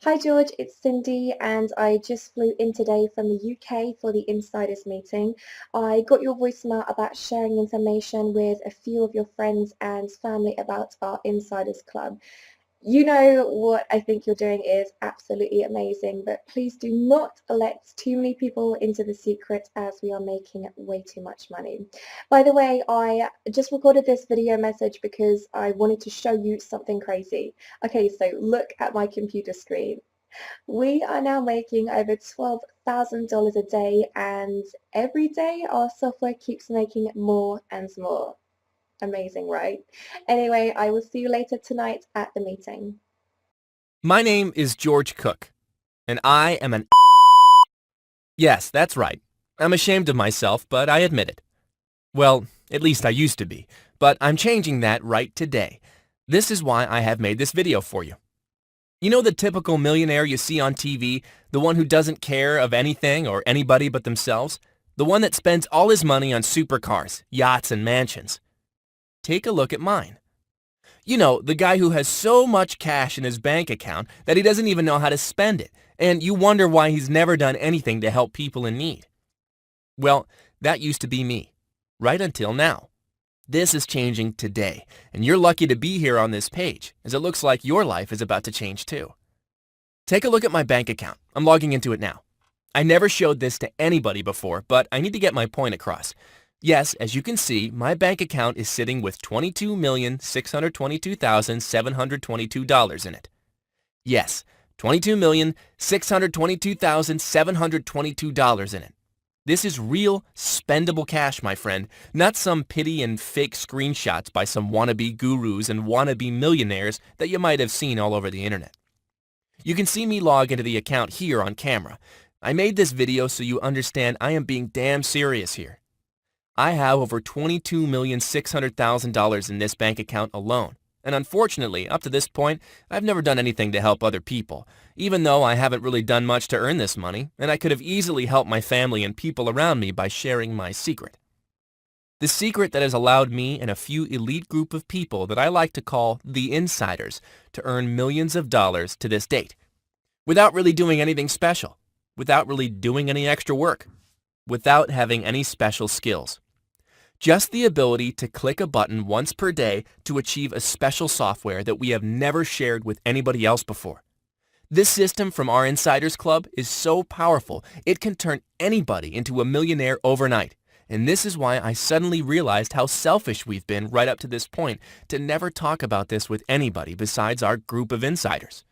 Hi George, it's Cindy, and I just flew in today from the UK for the insiders meeting. I got your voicemail about sharing information with a few of your friends and family about our insiders club. You know what I think you're doing is absolutely amazing, but please do not let too many people into the secret as we are making way too much money. By the way, I just recorded this video message because I wanted to show you something crazy. Okay, so look at my computer screen. We are now making over $12,000 a day, and every day our software keeps making more and more. Amazing, right? Anyway, I will see you later tonight at the meeting. My name is George Cook, and I am an Yes, that's right. I'm ashamed of myself, but I admit it. Well, at least I used to be, but I'm changing that right today. This is why I have made this video for you. You know the typical millionaire you see on TV, the one who doesn't care of anything or anybody but themselves? The one that spends all his money on supercars, yachts, and mansions. Take a look at mine. You know, the guy who has so much cash in his bank account that he doesn't even know how to spend it, and you wonder why he's never done anything to help people in need. Well, that used to be me, right until now. This is changing today, and you're lucky to be here on this page, as it looks like your life is about to change too. Take a look at my bank account. I'm logging into it now. I never showed this to anybody before, but I need to get my point across. Yes, as you can see, my bank account is sitting with $22,622,722 in it. Yes, $22,622,722 in it. This is real, spendable cash, my friend, not some pity and fake screenshots by some wannabe gurus and wannabe millionaires that you might have seen all over the internet. You can see me log into the account here on camera. I made this video so you understand I am being damn serious here. I have over $22,600,000 in this bank account alone. And unfortunately, up to this point, I've never done anything to help other people, even though I haven't really done much to earn this money, and I could have easily helped my family and people around me by sharing my secret. The secret that has allowed me and a few elite group of people that I like to call the insiders to earn millions of dollars to this date, without really doing anything special, without really doing any extra work, without having any special skills. Just the ability to click a button once per day to achieve a special software that we have never shared with anybody else before. This system from our Insiders Club is so powerful, it can turn anybody into a millionaire overnight. And this is why I suddenly realized how selfish we've been right up to this point to never talk about this with anybody besides our group of insiders.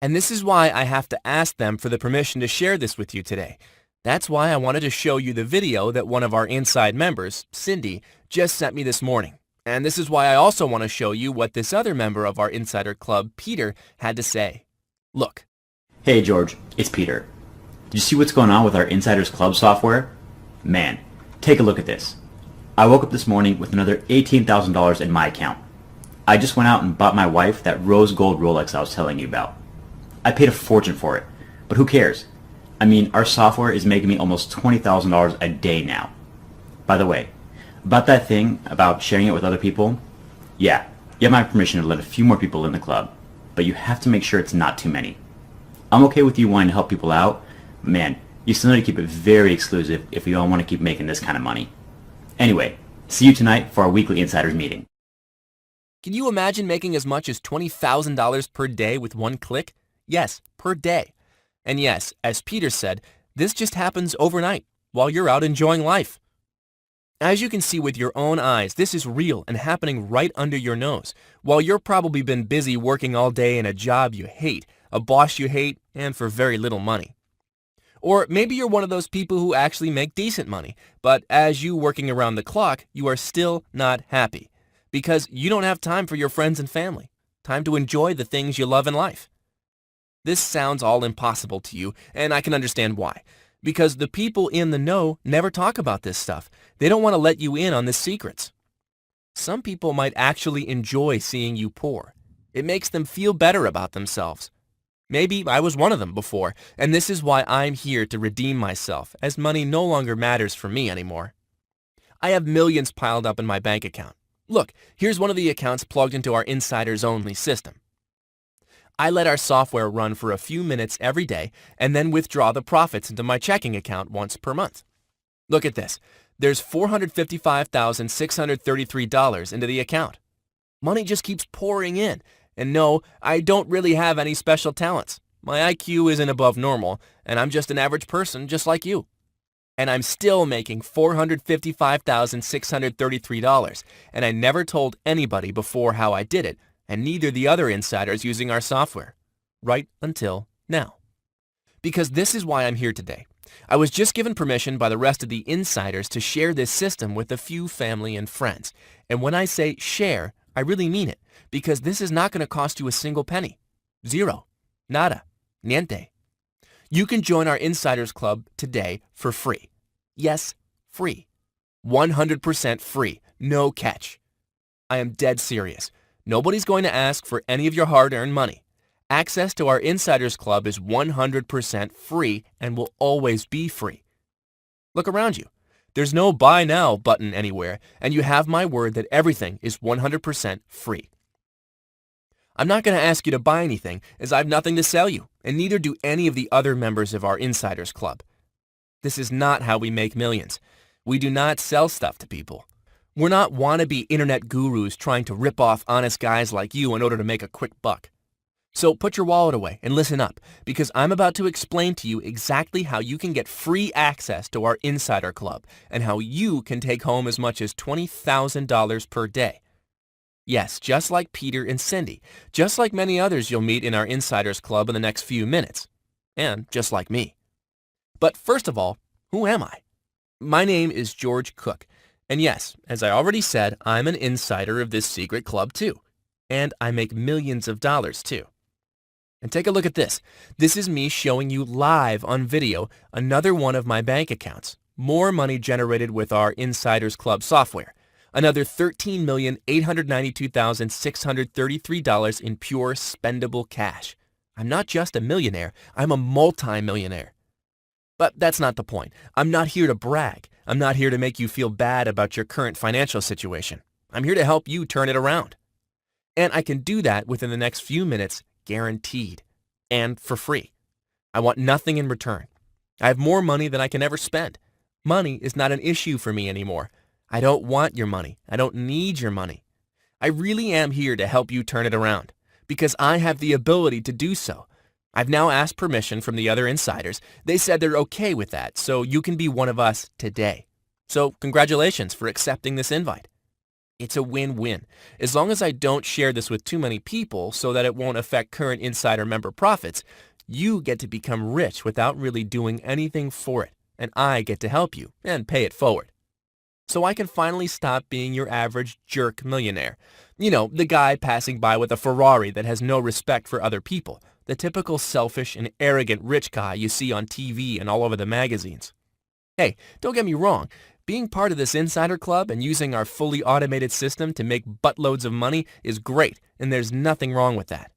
And this is why I have to ask them for the permission to share this with you today. That's why I wanted to show you the video that one of our inside members, Cindy, just sent me this morning. And this is why I also want to show you what this other member of our Insider Club, Peter, had to say. Look. Hey George, it's Peter. Did you see what's going on with our Insiders Club software? Man, take a look at this. I woke up this morning with another $18,000 in my account. I just went out and bought my wife that rose gold Rolex I was telling you about. I paid a fortune for it, but who cares? I mean, our software is making me almost $20,000 a day now. By the way, about that thing about sharing it with other people, yeah, you have my permission to let a few more people in the club, but you have to make sure it's not too many. I'm okay with you wanting to help people out, but man, you still need to keep it very exclusive if you don't want to keep making this kind of money. Anyway, see you tonight for our weekly insiders meeting. Can you imagine making as much as $20,000 per day with one click? Yes, per day. And yes, as Peter said, this just happens overnight while you're out enjoying life. As you can see with your own eyes, this is real and happening right under your nose, while you're probably been busy working all day in a job you hate, a boss you hate, and for very little money. Or maybe you're one of those people who actually make decent money, but as you working around the clock, you are still not happy, because you don't have time for your friends and family, time to enjoy the things you love in life. This sounds all impossible to you, and I can understand why. Because the people in the know never talk about this stuff. They don't want to let you in on the secrets. Some people might actually enjoy seeing you poor. It makes them feel better about themselves. Maybe I was one of them before, and this is why I'm here to redeem myself, as money no longer matters for me anymore. I have millions piled up in my bank account. Look, here's one of the accounts plugged into our insiders-only system. I let our software run for a few minutes every day and then withdraw the profits into my checking account once per month. Look at this. There's $455,633 into the account. Money just keeps pouring in. And no, I don't really have any special talents. My IQ isn't above normal, and I'm just an average person just like you. And I'm still making $455,633, and I never told anybody before how I did it, and neither the other insiders using our software. Right until now. Because this is why I'm here today. I was just given permission by the rest of the insiders to share this system with a few family and friends. And when I say share, I really mean it, because this is not going to cost you a single penny. Zero. Nada. Niente. You can join our Insiders Club today for free. Yes, free. 100% free. No catch. I am dead serious. Nobody's going to ask for any of your hard-earned money. Access to our Insiders Club is 100% free and will always be free. Look around you. There's no Buy Now button anywhere, and you have my word that everything is 100% free. I'm not going to ask you to buy anything, as I have nothing to sell you, and neither do any of the other members of our Insiders Club. This is not how we make millions. We do not sell stuff to people. We're not wannabe internet gurus trying to rip off honest guys like you in order to make a quick buck. So put your wallet away and listen up, because I'm about to explain to you exactly how you can get free access to our Insider Club and how you can take home as much as $20,000 per day. Yes, just like Peter and Cindy, just like many others you'll meet in our Insiders Club in the next few minutes, and just like me. But first of all, who am I? My name is George Cook, and yes, as I already said, I'm an insider of this secret club too, and I make millions of dollars too. And take a look at this. This is me showing you live on video another one of my bank accounts. More money generated with our Insiders Club software. Another $13,892,633 in pure spendable cash. I'm not just a millionaire, I'm a multi-millionaire. But that's not the point. I'm not here to brag. I'm not here to make you feel bad about your current financial situation. I'm here to help you turn it around. And I can do that within the next few minutes, guaranteed. And for free. I want nothing in return. I have more money than I can ever spend. Money is not an issue for me anymore. I don't want your money. I don't need your money. I really am here to help you turn it around, because I have the ability to do so. I've now asked permission from the other insiders. They said they're okay with that, so you can be one of us today. So congratulations for accepting this invite. It's a win-win. As long as I don't share this with too many people so that it won't affect current insider member profits, you get to become rich without really doing anything for it, and I get to help you and pay it forward. So I can finally stop being your average jerk millionaire. You know, the guy passing by with a Ferrari that has no respect for other people. The typical selfish and arrogant rich guy you see on TV and all over the magazines. Hey, don't get me wrong. Being part of this insider club and using our fully automated system to make buttloads of money is great, and there's nothing wrong with that.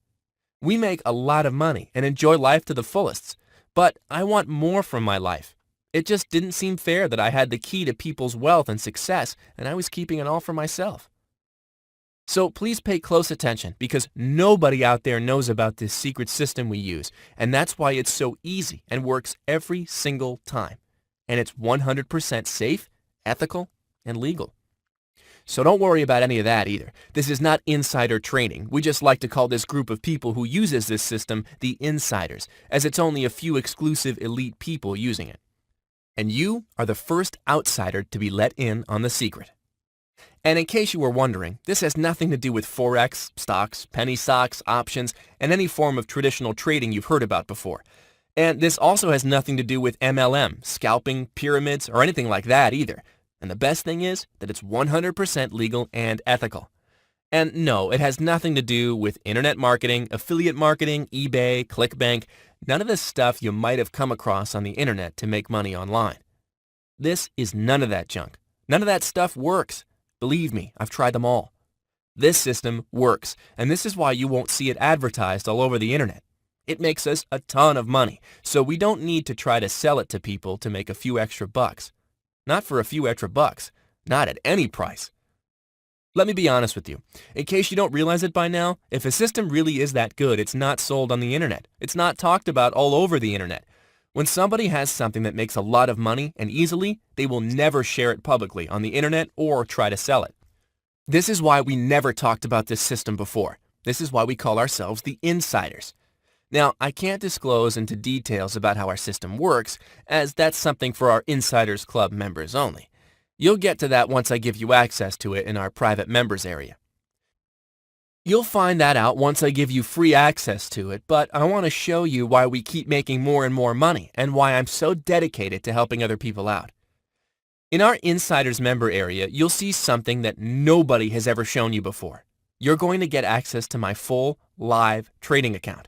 We make a lot of money and enjoy life to the fullest, but I want more from my life. It just didn't seem fair that I had the key to people's wealth and success, and I was keeping it all for myself. So please pay close attention, because nobody out there knows about this secret system we use, and that's why it's so easy and works every single time. And it's 100% safe, ethical, and legal. So don't worry about any of that either. This is not insider trading. We just like to call this group of people who uses this system the insiders, as it's only a few exclusive elite people using it. And you are the first outsider to be let in on the secret. And in case you were wondering, this has nothing to do with Forex, stocks, penny stocks, options, and any form of traditional trading you've heard about before. And this also has nothing to do with MLM, scalping, pyramids, or anything like that either. And the best thing is that it's 100% legal and ethical. And no, it has nothing to do with internet marketing, affiliate marketing, eBay, ClickBank, none of the stuff you might have come across on the internet to make money online. This is none of that junk. None of that stuff works. Believe me, I've tried them all. This system works, and this is why you won't see it advertised all over the internet. It makes us a ton of money, so we don't need to try to sell it to people to make a few extra bucks. Not for a few extra bucks. Not at any price. Let me be honest with you. In case you don't realize it by now, if a system really is that good, it's not sold on the internet. It's not talked about all over the internet. When somebody has something that makes a lot of money and easily, they will never share it publicly on the internet or try to sell it. This is why we never talked about this system before. This is why we call ourselves the insiders. Now, I can't disclose into details about how our system works, as that's something for our Insiders Club members only. You'll get to that once I give you access to it in our private members area. You'll find that out once I give you free access to it, but I want to show you why we keep making more and more money and why I'm so dedicated to helping other people out. In our Insiders member area, you'll see something that nobody has ever shown you before. You're going to get access to my full, live trading account.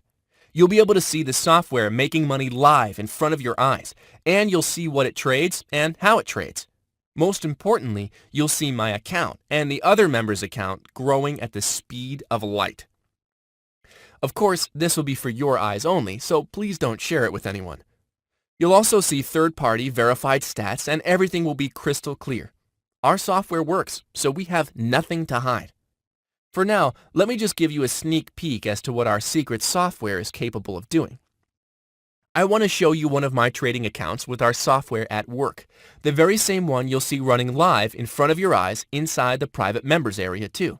You'll be able to see the software making money live in front of your eyes, and you'll see what it trades and how it trades. Most importantly, you'll see my account and the other member's account growing at the speed of light. Of course, this will be for your eyes only, so please don't share it with anyone. You'll also see third-party verified stats, and everything will be crystal clear. Our software works, so we have nothing to hide. For now, let me just give you a sneak peek as to what our secret software is capable of doing. I want to show you one of my trading accounts with our software at work, the very same one you'll see running live in front of your eyes inside the private members area too.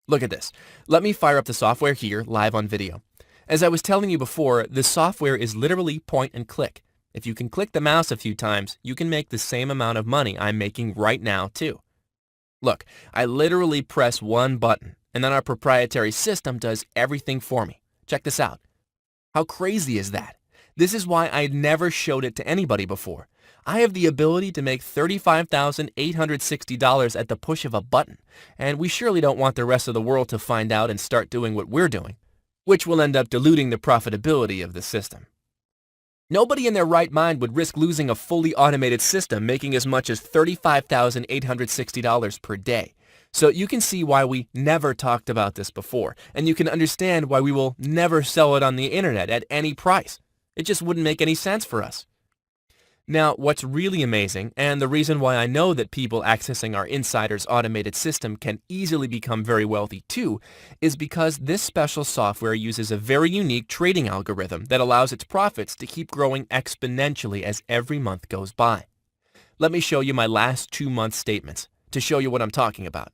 Look at this. Let me fire up the software here live on video. As I was telling you before, the software is literally point and click. If you can click the mouse a few times, you can make the same amount of money I'm making right now too. Look, I literally press one button, and then our proprietary system does everything for me. Check this out. How crazy is that? This is why I never showed it to anybody before. I have the ability to make $35,860 at the push of a button, and we surely don't want the rest of the world to find out and start doing what we're doing, which will end up diluting the profitability of the system. Nobody in their right mind would risk losing a fully automated system making as much as $35,860 per day. So you can see why we never talked about this before, and you can understand why we will never sell it on the internet at any price. It just wouldn't make any sense for us. Now, what's really amazing, and the reason why I know that people accessing our Insiders automated system can easily become very wealthy too, is because this special software uses a very unique trading algorithm that allows its profits to keep growing exponentially as every month goes by. Let me show you my last 2-month statements to show you what I'm talking about.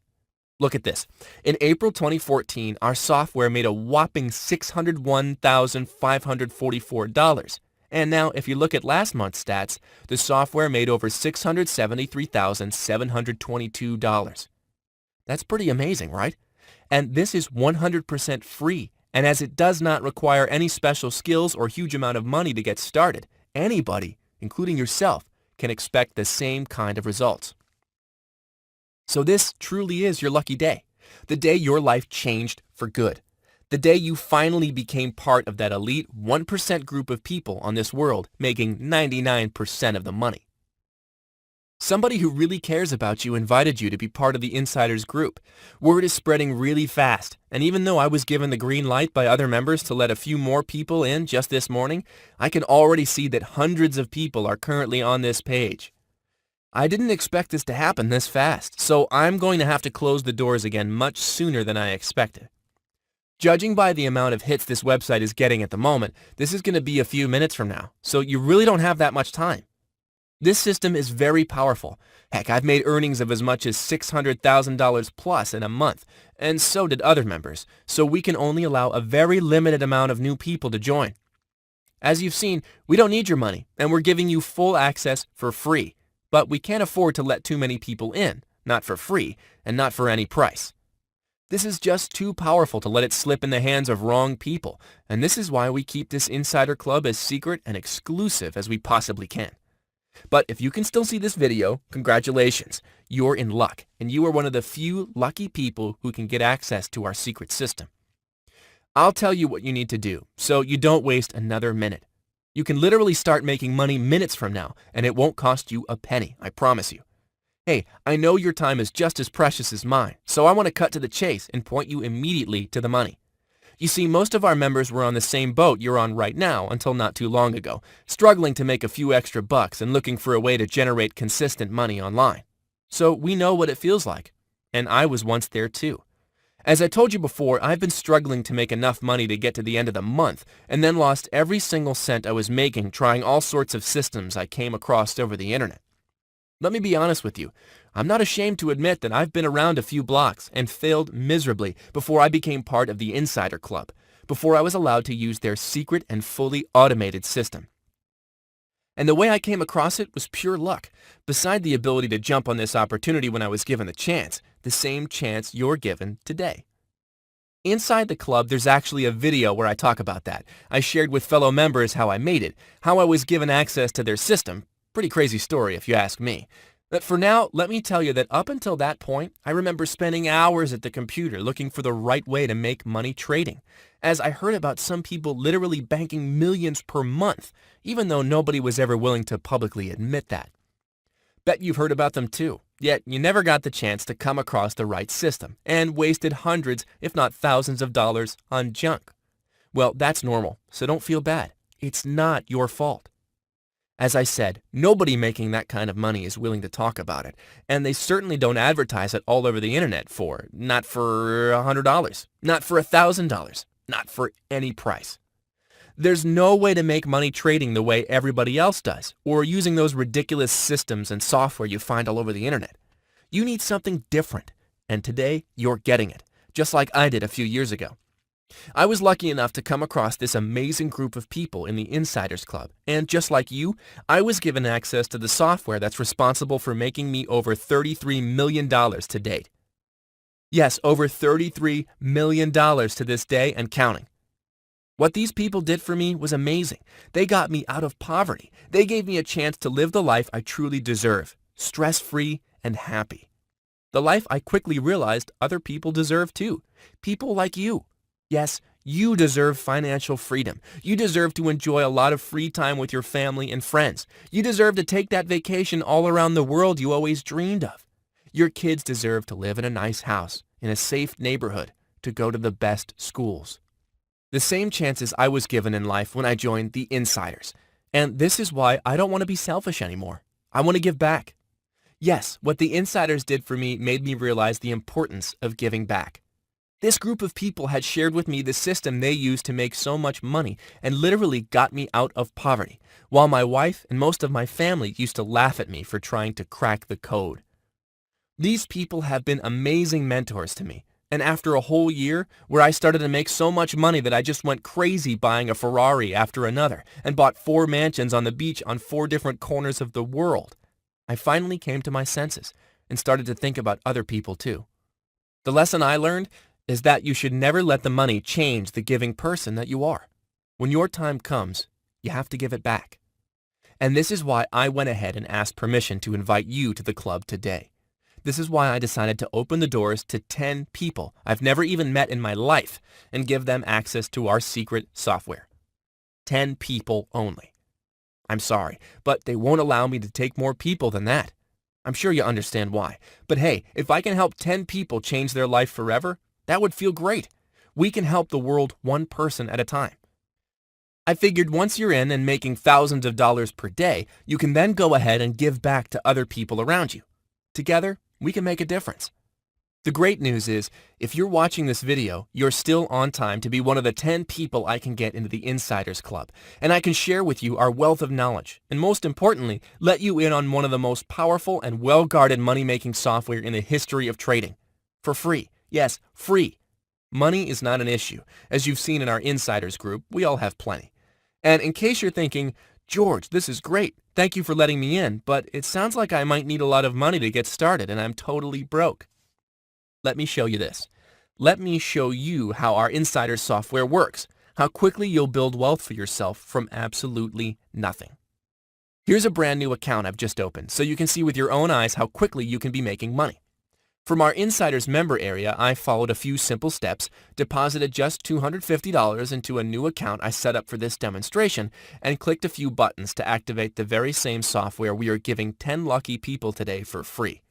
Look at this. In April 2014, our software made a whopping $601,544. And now, if you look at last month's stats, the software made over $673,722. That's pretty amazing, right? And this is 100% free. And as it does not require any special skills or huge amount of money to get started, anybody, including yourself, can expect the same kind of results. So this truly is your lucky day, the day your life changed for good, the day you finally became part of that elite 1% group of people on this world making 99% of the money. Somebody who really cares about you invited you to be part of the Insiders group. Word is spreading really fast, and even though I was given the green light by other members to let a few more people in just this morning, I can already see that hundreds of people are currently on this page. I didn't expect this to happen this fast, so I'm going to have to close the doors again much sooner than I expected. Judging by the amount of hits this website is getting at the moment, this is going to be a few minutes from now, so you really don't have that much time. This system is very powerful. Heck, I've made earnings of as much as $600,000 plus in a month, and so did other members, so we can only allow a very limited amount of new people to join. As you've seen, we don't need your money, and we're giving you full access for free. But we can't afford to let too many people in, not for free, and not for any price. This is just too powerful to let it slip in the hands of wrong people, and this is why we keep this Insider Club as secret and exclusive as we possibly can. But if you can still see this video, congratulations, you're in luck, and you are one of the few lucky people who can get access to our secret system. I'll tell you what you need to do, so you don't waste another minute. You can literally start making money minutes from now, and it won't cost you a penny, I promise you. Hey, I know your time is just as precious as mine, so I want to cut to the chase and point you immediately to the money. You see, most of our members were on the same boat you're on right now until not too long ago, struggling to make a few extra bucks and looking for a way to generate consistent money online. So we know what it feels like. And I was once there too. As I told you before, I've been struggling to make enough money to get to the end of the month, and then lost every single cent I was making trying all sorts of systems I came across over the internet. Let me be honest with you. I'm not ashamed to admit that I've been around a few blocks and failed miserably before I became part of the Insider Club, before I was allowed to use their secret and fully automated system. And the way I came across it was pure luck, beside the ability to jump on this opportunity when I was given the same chance you're given today. Inside the club, there's actually a video where I talk about that. I shared with fellow members how I made it, how I was given access to their system. Pretty crazy story if you ask me. But for now, let me tell you that up until that point, I remember spending hours at the computer looking for the right way to make money trading, as I heard about some people literally banking millions per month, even though nobody was ever willing to publicly admit that. Bet you've heard about them too, yet you never got the chance to come across the right system, and wasted hundreds, if not thousands of dollars on junk. Well, that's normal, so don't feel bad. It's not your fault. As I said, nobody making that kind of money is willing to talk about it, and they certainly don't advertise it all over the internet not for $100, not for $1,000, not for any price. There's no way to make money trading the way everybody else does, or using those ridiculous systems and software you find all over the internet. You need something different, and today you're getting it, just like I did a few years ago. I was lucky enough to come across this amazing group of people in the Insiders Club, and just like you, I was given access to the software that's responsible for making me over $33 million to date. Yes, over $33 million to this day and counting. What these people did for me was amazing. They got me out of poverty. They gave me a chance to live the life I truly deserve, stress-free and happy. The life I quickly realized other people deserve too. People like you. Yes, you deserve financial freedom. You deserve to enjoy a lot of free time with your family and friends. You deserve to take that vacation all around the world you always dreamed of. Your kids deserve to live in a nice house, in a safe neighborhood, to go to the best schools. The same chances I was given in life when I joined the Insiders. And this is why I don't want to be selfish anymore. I want to give back. Yes, what the Insiders did for me made me realize the importance of giving back. This group of people had shared with me the system they used to make so much money and literally got me out of poverty, while my wife and most of my family used to laugh at me for trying to crack the code. These people have been amazing mentors to me, and after a whole year where I started to make so much money that I just went crazy buying a Ferrari after another and bought 4 mansions on the beach on 4 different corners of the world, I finally came to my senses and started to think about other people too. The lesson I learned is that you should never let the money change the giving person that you are. When your time comes, you have to give it back. And this is why I went ahead and asked permission to invite you to the club today. This is why I decided to open the doors to 10 people I've never even met in my life and give them access to our secret software. 10 people only. I'm sorry, but they won't allow me to take more people than that. I'm sure you understand why. But hey, if I can help 10 people change their life forever, that would feel great. We can help the world one person at a time. I figured once you're in and making thousands of dollars per day, you can then go ahead and give back to other people around you. Together, we can make a difference. The great news is, if you're watching this video, you're still on time to be one of the 10 people I can get into the Insiders Club, and I can share with you our wealth of knowledge, and most importantly, let you in on one of the most powerful and well-guarded money-making software in the history of trading. For free. Yes, free. Money is not an issue. As you've seen in our Insiders group, we all have plenty. And in case you're thinking, George, this is great. Thank you for letting me in, but it sounds like I might need a lot of money to get started and I'm totally broke. Let me show you this. Let me show you how our Insider software works, how quickly you'll build wealth for yourself from absolutely nothing. Here's a brand new account I've just opened, so you can see with your own eyes how quickly you can be making money. From our Insiders member area, I followed a few simple steps, deposited just $250 into a new account I set up for this demonstration, and clicked a few buttons to activate the very same software we are giving 10 lucky people today for free.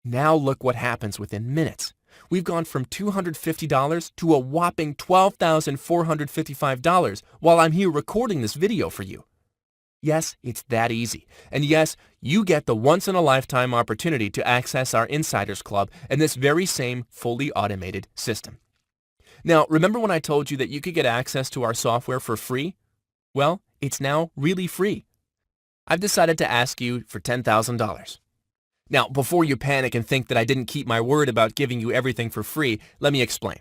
Now look what happens within minutes. We've gone from $250 to a whopping $12,455 while I'm here recording this video for you. Yes, it's that easy. And yes, you get the once-in-a-lifetime opportunity to access our Insiders Club and this very same fully automated system. Now, remember when I told you that you could get access to our software for free? Well, it's now really free. I've decided to ask you for $10,000. Now, before you panic and think that I didn't keep my word about giving you everything for free, let me explain.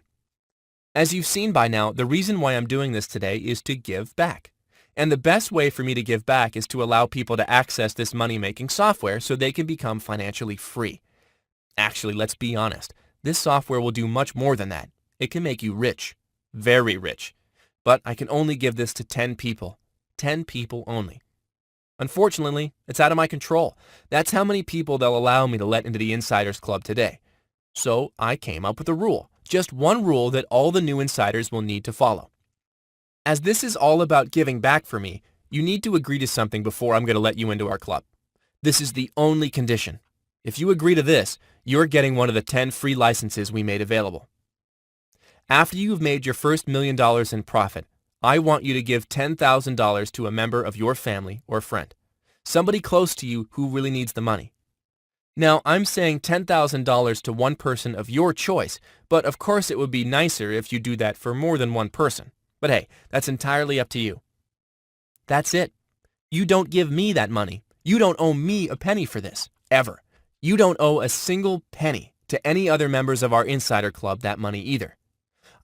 As you've seen by now, the reason why I'm doing this today is to give back. And the best way for me to give back is to allow people to access this money-making software so they can become financially free. Actually, let's be honest. This software will do much more than that. It can make you rich. Very rich. But I can only give this to 10 people. 10 people only. Unfortunately, it's out of my control. That's how many people they'll allow me to let into the Insiders Club today. So I came up with a rule. Just one rule that all the new insiders will need to follow. As this is all about giving back for me, you need to agree to something before I'm going to let you into our club. This is the only condition. If you agree to this, you're getting one of the 10 free licenses we made available. After you've made your first $1 million in profit, I want you to give $10,000 to a member of your family or friend, somebody close to you who really needs the money. Now, I'm saying $10,000 to one person of your choice, but of course it would be nicer if you do that for more than one person. But hey, that's entirely up to you. That's it. You don't give me that money. You don't owe me a penny for this, ever. You don't owe a single penny to any other members of our Insider Club that money either.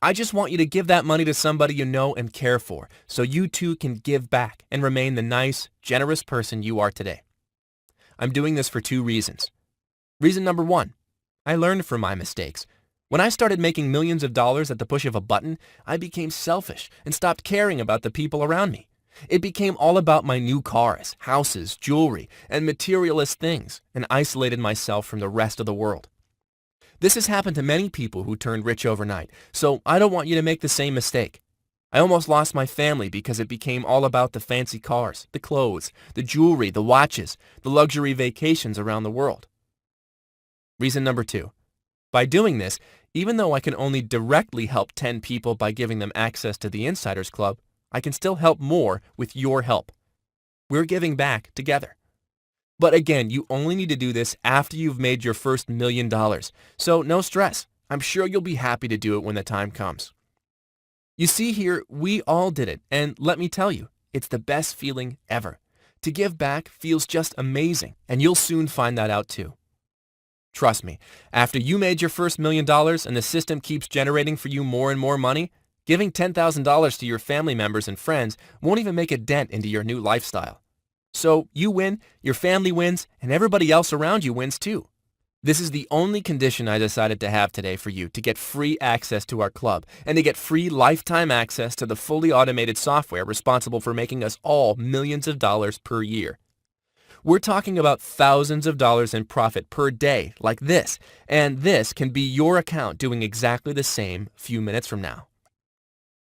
I just want you to give that money to somebody you know and care for, so you too can give back and remain the nice, generous person you are today. I'm doing this for 2 reasons. Reason number 1, I learned from my mistakes. When I started making millions of dollars at the push of a button, I became selfish and stopped caring about the people around me. It became all about my new cars, houses, jewelry, and materialist things, and isolated myself from the rest of the world. This has happened to many people who turned rich overnight, so I don't want you to make the same mistake. I almost lost my family because it became all about the fancy cars, the clothes, the jewelry, the watches, the luxury vacations around the world. Reason number 2. By doing this, even though I can only directly help 10 people by giving them access to the Insiders Club, I can still help more with your help. We're giving back together. But again, you only need to do this after you've made your first $1 million, so no stress. I'm sure you'll be happy to do it when the time comes. You see here, we all did it, and let me tell you, it's the best feeling ever. To give back feels just amazing, and you'll soon find that out too. Trust me, after you made your first $1 million and the system keeps generating for you more and more money, giving $10,000 to your family members and friends won't even make a dent into your new lifestyle. So you win, your family wins, and everybody else around you wins too. This is the only condition I decided to have today for you to get free access to our club and to get free lifetime access to the fully automated software responsible for making us all millions of dollars per year. We're talking about thousands of dollars in profit per day like this, and this can be your account doing exactly the same a few minutes from now.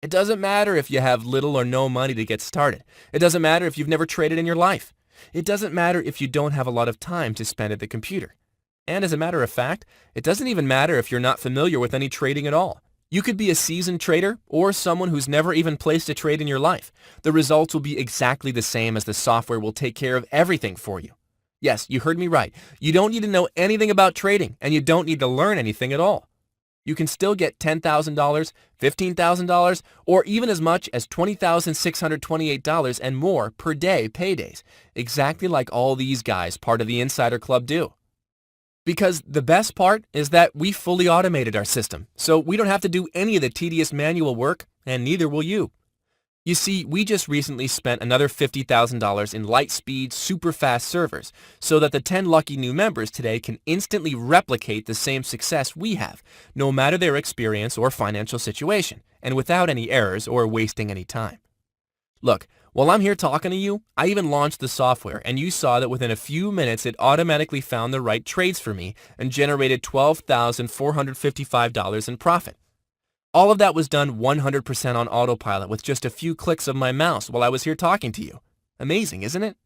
It doesn't matter if you have little or no money to get started. It doesn't matter if you've never traded in your life. It doesn't matter if you don't have a lot of time to spend at the computer. And as a matter of fact, it doesn't even matter if you're not familiar with any trading at all. You could be a seasoned trader or someone who's never even placed a trade in your life. The results will be exactly the same as the software will take care of everything for you. Yes, you heard me right. You don't need to know anything about trading, and you don't need to learn anything at all. You can still get $10,000, $15,000, or even as much as $20,628 and more per day paydays, exactly like all these guys part of the Insider Club do. Because the best part is that we fully automated our system, so we don't have to do any of the tedious manual work, and neither will you. You see, we just recently spent another $50,000 in light-speed, super-fast servers so that the 10 lucky new members today can instantly replicate the same success we have, no matter their experience or financial situation, and without any errors or wasting any time. Look, while I'm here talking to you, I even launched the software, and you saw that within a few minutes it automatically found the right trades for me and generated $12,455 in profit. All of that was done 100% on autopilot with just a few clicks of my mouse while I was here talking to you. Amazing, isn't it?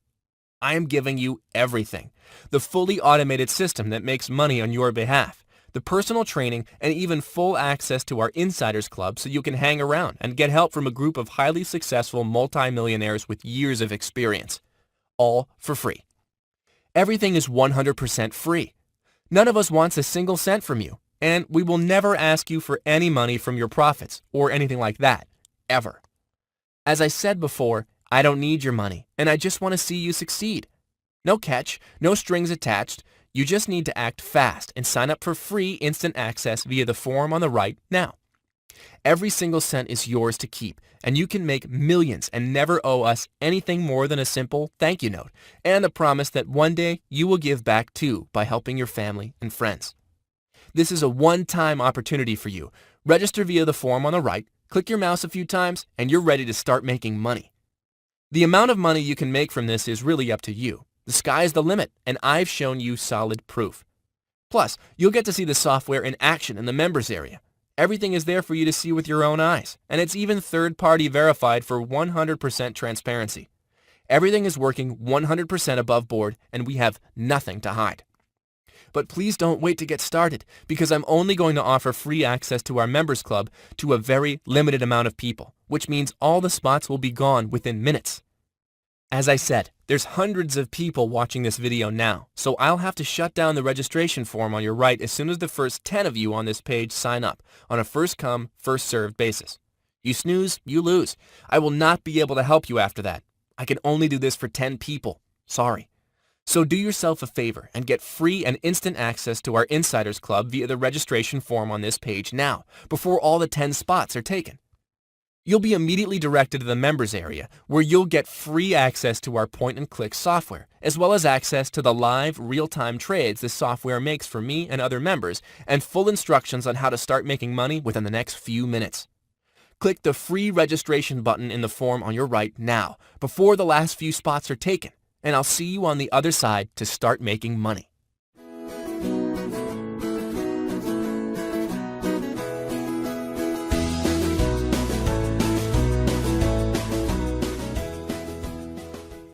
I am giving you everything. The fully automated system that makes money on your behalf, the personal training, and even full access to our Insiders Club so you can hang around and get help from a group of highly successful multimillionaires with years of experience. all for free. Everything is 100% free. None of us wants a single cent from you, and we will never ask you for any money from your profits or anything like that, ever. As I said before, I don't need your money, and I just want to see you succeed. No catch, no strings attached. You just need to act fast and sign up for free instant access via the form on the right now. Every single cent is yours to keep, and you can make millions and never owe us anything more than a simple thank you note and the promise that one day you will give back too by helping your family and friends. This is a one-time opportunity for you. Register via the form on the right, click your mouse a few times, and you're ready to start making money. The amount of money you can make from this is really up to you. The sky's the limit, and I've shown you solid proof. Plus, you'll get to see the software in action in the members area. Everything is there for you to see with your own eyes, and it's even third-party verified for 100% transparency. Everything is working 100% above board, and we have nothing to hide. But please don't wait to get started, because I'm only going to offer free access to our members club to a very limited amount of people, which means all the spots will be gone within minutes. As I said, there's hundreds of people watching this video now, so I'll have to shut down the registration form on your right as soon as the first 10 of you on this page sign up on a first-come, first-served basis. You snooze, you lose. I will not be able to help you after that. I can only do this for 10 people. Sorry. So do yourself a favor and get free and instant access to our Insiders Club via the registration form on this page now, before all the 10 spots are taken. You'll be immediately directed to the members area, where you'll get free access to our point-and-click software, as well as access to the live, real-time trades this software makes for me and other members, and full instructions on how to start making money within the next few minutes. Click the free registration button in the form on your right now, before the last few spots are taken, and I'll see you on the other side to start making money.